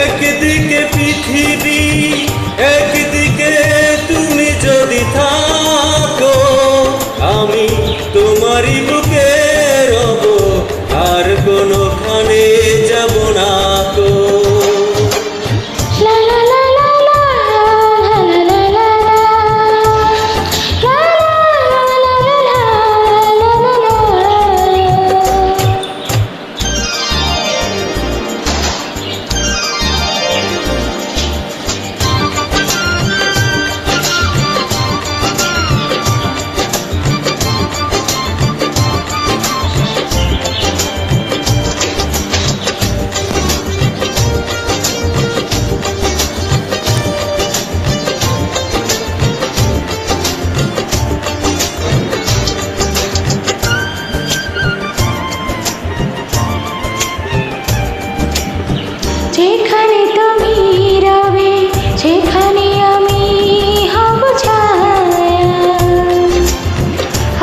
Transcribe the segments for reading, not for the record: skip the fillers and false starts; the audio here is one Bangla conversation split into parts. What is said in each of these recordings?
একদিকে পৃথিবী, একদিকে তুমি যদি থাকো, আমি তোমারই বুকে রব, আর কোনোখানে যাব না কো। যেখানে তুমি রবে সেখানে আমি হব ছায়া,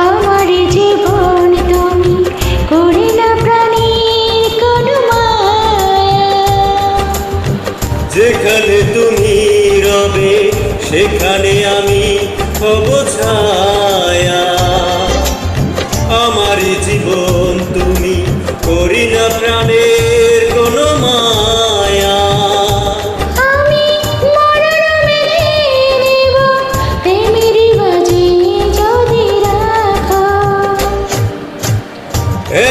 আমার জীবন তুমি করি না প্রাণীর কোনো মায়া। যেখানে তুমি রবে সেখানে আমি হব ছায়া, আমার জীবন তুমি করি না প্রাণের কোনো মায়া। আমি মরণ মেনে নেব প্রেমের বাজি যদি রাখো।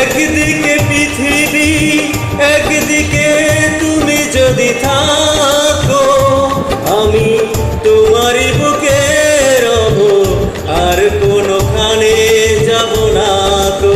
একদিকে পৃথিবী, একদিকে তুমি যদি থাকো, আমি তোমারই বুকে রব, আর কোনোখানে যাব না কো।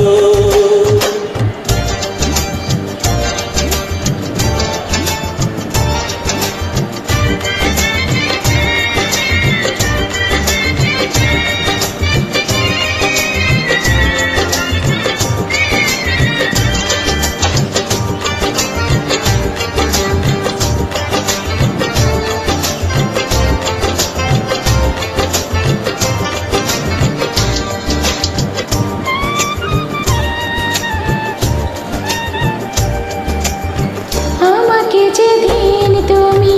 আমাকে যেদিন তুমি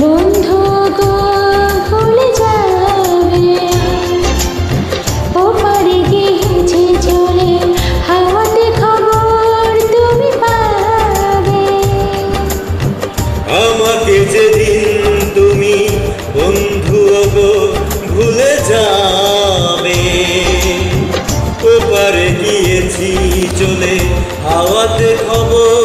বন্ধু গো ভুলে যাবে, ওপারে গিয়েছে চলে হাওয়াতে খবর তুমি পাবে। আমাকে যেদিন তুমি বন্ধু গো ভুলে যাবে, ওপারে গিয়েছি চলে হাওয়াতে খবর